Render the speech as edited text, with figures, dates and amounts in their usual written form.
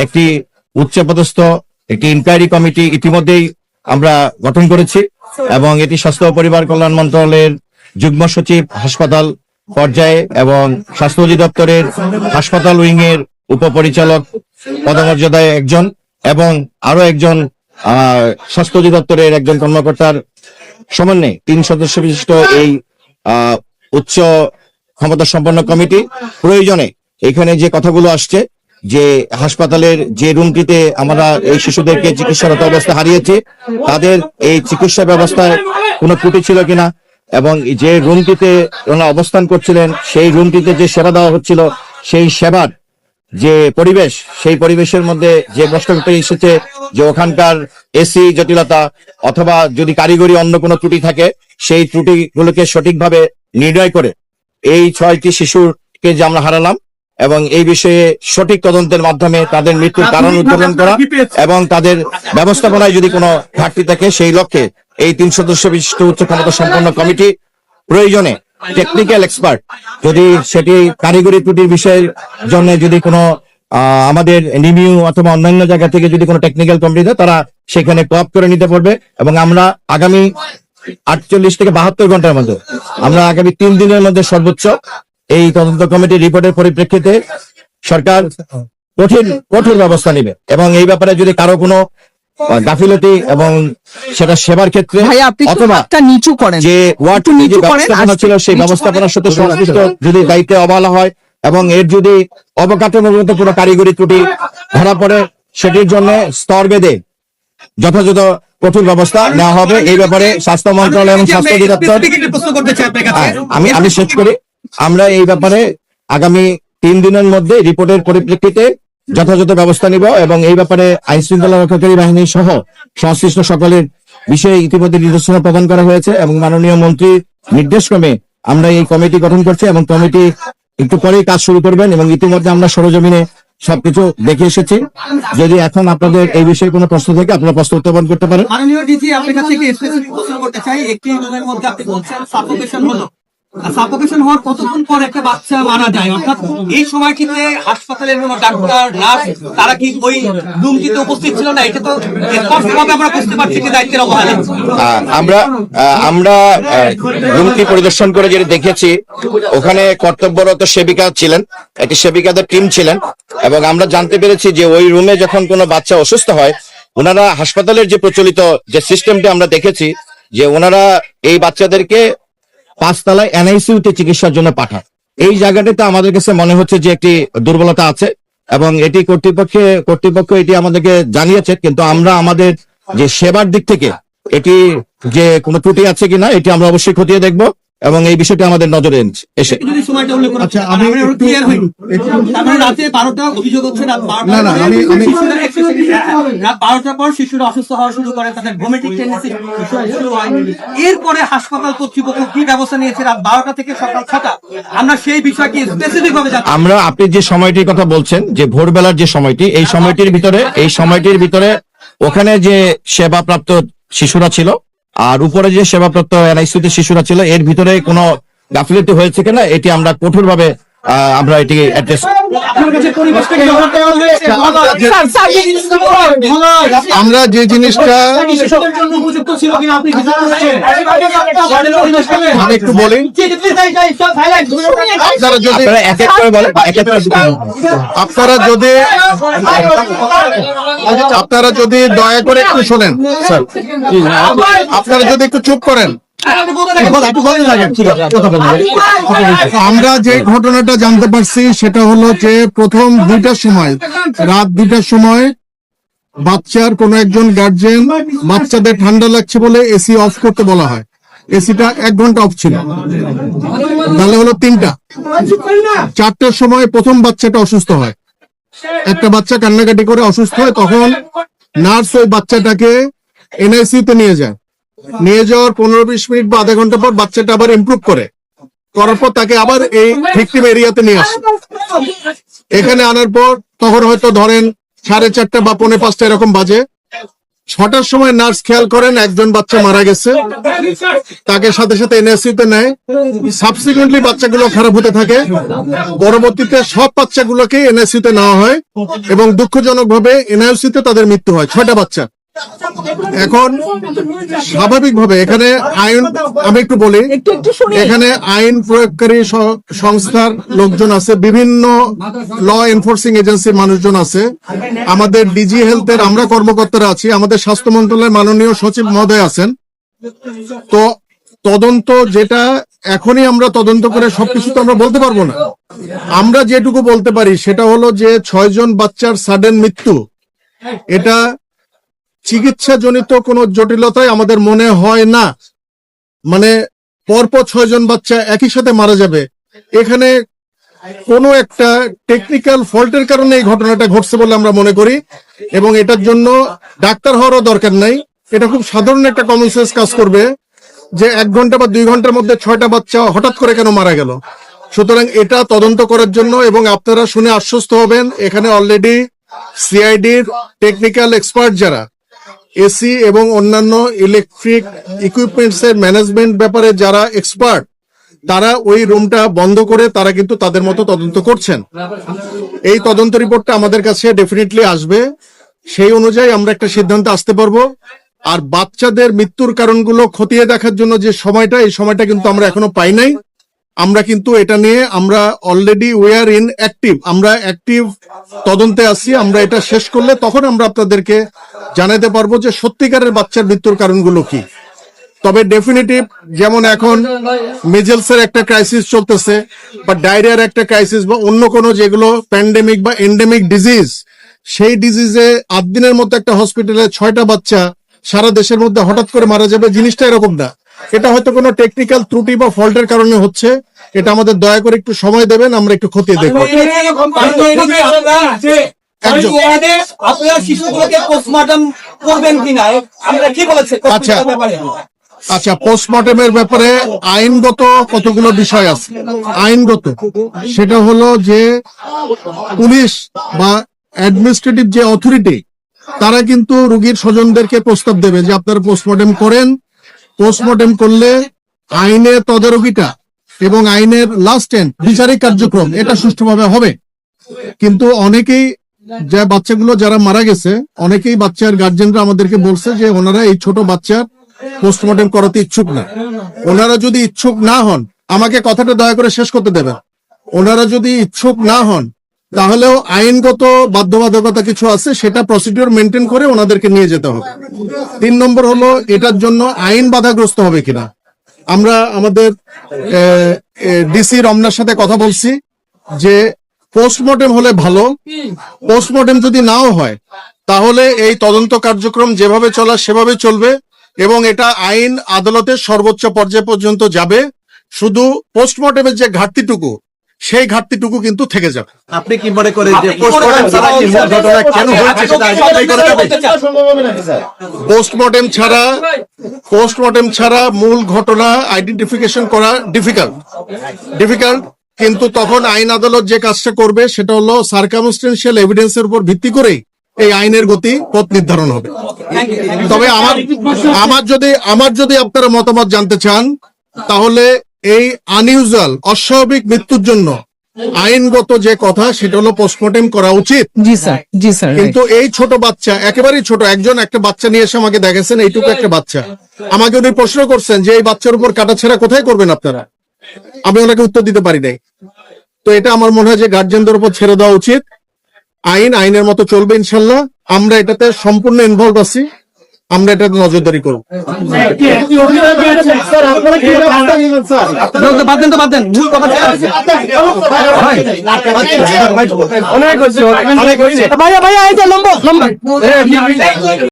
একটি উচ্চপদস্থ একটি ইনকোয়ারি কমিটি ইতিমধ্যেই আমরা গঠন করেছি এবং এটি স্বাস্থ্য ও পরিবার কল্যাণ মন্ত্রণালয়ের যুগ্ম সচিব হাসপাতাল পর্যায়ে এবং স্বাস্থ্য অধিদপ্তরের হাসপাতাল উইং এর উপপরিচালক পদমর্যাদায় একজন এবং আরো একজন স্বাস্থ্য অধিদপ্তরের একজন কর্মকর্তার সমন্বয়ে 3 সদস্য বিশিষ্ট এই উচ্চ ক্ষমতা সম্পন্ন কমিটি প্রয়োজনে এখানে যে কথাগুলো আসছে যে হাসপাতালের যে রুমটিতে আমরা এই শিশুদেরকে চিকিৎসারত অবস্থা হারিয়েছি তাদের এই চিকিৎসা ব্যবস্থায় কোনো ত্রুটি ছিল কিনা এবং যে রুমটিতে ওনারা অবস্থান করছিলেন সেই রুমটিতে যে সেবা দেওয়া হচ্ছিল সেই সেবার যে পরিবেশ সেই পরিবেশের মধ্যে যে প্রশ্নটি এসেছে যে ওখানকার এসি জটিলতা অথবা যদি কারিগরি অন্য কোনো ত্রুটি থাকে সেই ত্রুটিগুলোকে সঠিকভাবে নির্ণয় করে এই 6টি শিশুকে যে আমরা হারালাম এবং এই বিষয়ে সঠিক তদন্তের মাধ্যমে তাদের মৃত্যুর কারণ উদ্ঘাটন করা এবং তাদের ব্যবস্থাপনায় যদি কোনো ঘাটতি থাকে সেই লক্ষ্যে এই 3 সদস্য বিশিষ্ট উচ্চ ক্ষমতা সম্পন্ন কমিটি প্রয়োজনে টেকনিক্যাল এক্সপার্ট যদি সেটি কারিগরি ত্রুটির বিষয়ের জন্য যদি কোনো আমাদের নিমিউ অথবা অন্যান্য জায়গা থেকে যদি কোনো টেকনিক্যাল কমিটি দেয় তারা সেখানে কোঅপ করে নিতে পারবে এবং আমরা আগামী 48 থেকে 72 ঘন্টার মধ্যে আমরা আগামী 3 দিনের মধ্যে সর্বোচ্চ এই তদন্ত কমিটির রিপোর্টের পরিপ্রেক্ষিতে সরকার কঠোর ব্যবস্থা নেবে এবং এই ব্যাপারে যদি কারো কোনো গাফিলতি এবং সেটা সেবার ক্ষেত্রে অথবা নিচু করেন যে ওয়ার্ড যে ব্যবস্থাপনা ছিল সেই ব্যবস্থাপনার সাথে সংশ্লিষ্ট যদি দায়িত্বে অবহেলা হয় এবং এর যদি অবকাঠামোগত কোনো কারিগরি ত্রুটি ধরা পড়ে সেটির জন্য স্তর বেঁধে যথাযথ কঠোর ব্যবস্থা নেওয়া হবে এই ব্যাপারে স্বাস্থ্য মন্ত্রণালয় এবং স্বাস্থ্য অধিদপ্তর আমি শেষ করি আমরা এই ব্যাপারে আগামী 3 দিনের মধ্যে রিপোর্টের পরিপ্রেক্ষিতে যথাযথ ব্যবস্থা নিব এবং এই ব্যাপারে আইন শৃঙ্খলা রক্ষাকারী বাহিনী সহ সংশ্লিষ্ট সকলের বিষয়ে ইতিমধ্যে নির্দেশনা প্রদান করা হয়েছে এবং মাননীয় মন্ত্রীর নির্দেশক্রমে আমরা এই কমিটি গঠন করছি এবং কমিটি একটু পরেই কাজ শুরু করবেন এবং ইতিমধ্যে আমরা সরজমিনে সবকিছু দেখে এসেছি যদি এখন আপনাদের এই বিষয়ে কোনো প্রশ্ন থাকে আপনারা প্রশ্ন উত্থাপন করতে পারেন। মাননীয় ডিজি আপনার কাছে একটি স্পেসিফিক প্রশ্ন করতে চাই একটি রুমের মধ্যে আপনি বলছেন সাফোকেশন হলো সাফোকেশন হওয়ার কতক্ষণ পর একটা বাচ্চা মারা যায় অর্থাৎ এই সময়টিতে হাসপাতালের কোনো ডাক্তার নার্স তারা কি ওই রুমটিতে উপস্থিত ছিল না এটা তো স্পষ্টভাবে আমরা বুঝতে পারছি যে দায়িত্বের অবহেলা আমরা রুমটি পরিদর্শন করে যেটা দেখেছি ওখানে কর্তব্যরত সেবিকা ছিলেন একটি সেবিকাদের টিম ছিলেন এবং আমরা জানতে পেরেছি যে ওই রুমে যখন কোনো বাচ্চা অসুস্থ হয় ওনারা হাসপাতালের যে প্রচলিত যে সিস্টেমটি আমরা দেখেছি যে ওনারা এই বাচ্চাদেরকে 5 তলায় এনআইসিইউতে চিকিৎসার জন্য পাঠান এই জায়গাটাতে আমাদের কাছে মনে হচ্ছে যে একটি দুর্বলতা আছে এবং এটি কর্তৃপক্ষ এটি আমাদেরকে জানিয়েছে কিন্তু আমরা আমাদের যে সেবার দিক থেকে এটি যে কোনো ত্রুটি আছে কিনা এটি আমরা অবশ্যই খতিয়ে দেখব এবং এই বিষয়টি আমাদের নজরে এসে আচ্ছা আমি ক্লিয়ার হই তারপরে রাতে 12টা অভিযোগ হচ্ছে রাত 12টার পর শিশুরা অসুস্থ হওয়া শুরু করে তাদের ভমিটিং টেন্ডেন্সি শুরু হয় এরপরে হাসপাতাল কর্তৃপক্ষ কি ব্যবস্থা নিয়েছে রাত 12টা থেকে সকাল 6টা আমরা সেই বিষয়টি স্পেসিফিক ভাবে জানি আমরা আপনি যে সময়টির কথা বলছেন যে ভোরবেলার যে সময়টি এই সময়টির ভিতরে ওখানে যে সেবাপ্রাপ্ত শিশুরা ছিল আর উপরে যে সেবাপ্রাপ্ত এনআইসিইউতে শিশুরা ছিল এর ভিতরে কোনো গাফিলতি হয়েছে কিনা এটি আমরা কঠোরভাবে আমরা এটি অ্যাড্রেস আমরা যে জিনিসটা আমি একটু বলি আপনারা যদি দয়া করে একটু শোনেন স্যার আপনারা যদি একটু চুপ করেন আমরা যে ঘটনাটা জানতে পারছি সেটা হলো যে প্রথম রাত 2টার সময় বাচ্চার কোন একজন গার্জিয়ান বাচ্চাদের ঠান্ডা লাগছে বলে এসি অফ করতে বলা হয় এসিটা 1 ঘন্টা অফ ছিল তাহলে হলো 3টা 4টার সময় প্রথম বাচ্চাটা অসুস্থ হয় একটা বাচ্চা কান্নাকাটি করে অসুস্থ হয় তখন নার্স ওই বাচ্চাটাকে এনআইসিইউতে নিয়ে যাওয়ার 15-20 মিনিট বা আধা ঘন্টা পর বাচ্চাটা আবার ইমপ্রুভ করার পর তাকে আবার এই ভিকটিম এরিয়াতে নিয়ে আসে এখানে আনার পর তখন হয়তো ধরেন 4:30 বা 4:45 এরকম বাজে 6টার সময় নার্স খেয়াল করেন একজন বাচ্চা মারা গেছে, তাকে সাথে সাথে এনআইসিউতে নেয়। সাবসিকুয়েন্টলি বাচ্চাগুলো খারাপ হতে থাকে, পরবর্তীতে সব বাচ্চাগুলোকে এনআইসিউতে নেওয়া হয় এবং দুঃখজনকভাবে এনআইসিউতে তাদের মৃত্যু হয় 6টা বাচ্চা। এখন স্বাভাবিকভাবে এখানে আইন, আমি একটু বলি, এখানে আইন প্রয়োগকারী সংস্থার লোকজন আছে, বিভিন্ন ল এনফোর্সিং এজেন্সির মানুষজন আছে, আমাদের ডিজি হেলথের আমরা কর্মকর্তারা আছি, আমাদের স্বাস্থ্য মন্ত্রণালয়ের মাননীয় সচিব মহোদয় আছেন। তো তদন্ত যেটা এখনই আমরা তদন্ত করে সবকিছু তো আমরা বলতে পারবো না। আমরা যেটুকু বলতে পারি সেটা হলো যে 6 জন বাচ্চার সাডেন মৃত্যু, এটা চিকিৎসাজনিত কোনো জটিলতায় আমাদের মনে হয় না। মানে পরপর 6 জন বাচ্চা একই সাথে মারা যাবে, এখানে কোনো একটা টেকনিক্যাল ফল্টের কারণে এই ঘটনাটা ঘটছে বলে আমরা মনে করি, এবং এটার জন্য ডাক্তার হওয়ারও দরকার নাই। এটা খুব সাধারণ একটা কমন সেন্স কাজ করবে যে 1 ঘন্টা বা 2 ঘন্টার মধ্যে 6টা বাচ্চা হঠাৎ করে কেন মারা গেল। সুতরাং এটা তদন্ত করার জন্য, এবং আপনারা শুনে আশ্বস্ত হবেন এখানে অলরেডি সিআইডির টেকনিক্যাল এক্সপার্ট যারা এসি এবং অন্যান্য ইলেকট্রিক ইকুইপমেন্টস এর ম্যানেজমেন্ট ব্যাপারে যারা এক্সপার্ট, তারা ওই রুমটা বন্ধ করে তারা কিন্তু তাদের মতো তদন্ত করছেন। এই তদন্ত রিপোর্টটা আমাদের কাছে ডেফিনেটলি আসবে, সেই অনুযায়ী আমরা একটা সিদ্ধান্তে আসতে পারবো। আর বাচ্চাদের মৃত্যুর কারণগুলো খতিয়ে দেখার জন্য যে সময়টা, এই সময়টা কিন্তু আমরা এখনো পাই নাই। আমরা কিন্তু এটা নিয়ে আমরা already we are in active, আমরা অ্যাক্টিভ তদন্তে আছি। আমরা এটা শেষ করলে তখন আমরা আপনাদেরকে জানাতে পারবো যে সত্যিকারের বাচ্চার মৃত্যুর কারণগুলো কি। তবে ডেফিনেটিভ, যেমন এখন মেজেলসের একটা ক্রাইসিস চলতেছে, বা ডায়রিয়ার একটা ক্রাইসিস, বা অন্য কোনো যেগুলো প্যান্ডেমিক বা এন্ডেমিক ডিজিজ, সেই ডিজিজে 8 দিনের মধ্যে একটা হসপিটালে 6টা বাচ্চা সারা দেশের মধ্যে হঠাৎ করে মারা যাবে, জিনিসটা এরকম না। এটা হয়তো কোনো টেকনিক্যাল ত্রুটি বা ফল্টের কারণে হচ্ছে। এটা আমাদের দয়া করে একটু সময় দেবেন, আমরা একটু খতিয়ে দেখব। আপনারা শিশুগুলোকে পোস্টমর্টম করবেন কিনা, আমরা কি বলেছে? আচ্ছা, পোস্টমর্টমের ব্যাপারে আইনগত কতগুলো বিষয় আছে। আইনগত সেটা হলো যে পুলিশ বা অ্যাডমিনিস্ট্রেটিভ যে অথরিটি, তারা কিন্তু রোগীর স্বজনদেরকে প্রস্তাব দেবে যে আপনারা পোস্টমর্টম করেন। পোস্টমর্টম করলে আইনের তদারকিটা এবং আইনের লাস্ট এন্ড বিচারিক কার্যক্রম এটা সুষ্ঠুভাবে হবে। কিন্তু অনেকেই, যে বাচ্চাগুলো যারা মারা গেছে, অনেকেই বাচ্চার গার্জেনরা আমাদেরকে বলছে যে ওনারা এই ছোট বাচ্চার পোস্টমর্টম করাতে ইচ্ছুক না। ওনারা যদি ইচ্ছুক না হন, আমাকে কথাটা দয়া করে শেষ করতে দেবেন, ওনারা যদি ইচ্ছুক না হন তাহলেও আইনগত বাধ্যবাধকতা কিছু আছে, সেটা প্রসিডিওর মেনটেন করে ওনাদেরকে নিয়ে যেতে হবে। 3 নম্বর হলো এটার জন্য আইন বাধাগ্রস্ত হবে কিনা। আমরা আমাদের ডিসি রমনার সাথে কথা বলছি যে পোস্টমর্টেম হলে ভালো, পোস্টমর্টেম যদি নাও হয় তাহলে এই তদন্ত কার্যক্রম যেভাবে চলা সেভাবে চলবে, এবং এটা আইন আদালতের সর্বোচ্চ পর্যায় পর্যন্ত যাবে। শুধু পোস্টমর্টেমের যে ঘাটতিটুকু, সেই ঘাটতিটুকু কিন্তু থেকে যাবে। আপনি কি মনে করেন যে পোস্টমর্টম ছাড়া কি মূল ঘটনা কেন হয়েছে সেটা আইডেন্টিফাই করা যাবে? পোস্টমর্টেম ছাড়া মূল ঘটনা আইডেন্টিফিকেশন করা ডিফিকাল্ট। কিন্তু তখন আইন আদালত যে কাজটা করবে সেটা হলো সার্কামস্টেন্সিয়াল এভিডেন্সের উপর ভিত্তি করেই এই আইনের গতি পথ নির্ধারণ হবে। তবে আমার যদি আপনারা মতামত জানতে চান, তাহলে এই আনইউজুয়াল অস্বাভাবিক মৃত্যুর জন্য আইনগত যে কথা সেটা হলো পোস্টমর্টেম করা উচিত। জি স্যার। কিন্তু এই ছোট বাচ্চা, একেবারেই ছোট, একজন একটা বাচ্চা নিয়ে এসে আমাকে দেখেছেন, এইটুকু একটা বাচ্চা, আমাকে উনি প্রশ্ন করছেন যে এই বাচ্চার উপর কাটাছেঁড়া কোথায় করবেন আপনারা। আমি ওনাকে উত্তর দিতে পারি নাই। তো এটা আমার মনে হয় যে গার্জেনদের উপর ছেড়ে দেওয়া উচিত। আইনের মতো চলবে ইনশাল্লাহ। আমরা এটাতে সম্পূর্ণ ইনভলভ আছি, আমরা এটাতে নজরদারি করব। ভাইয়া এই যে লম্বা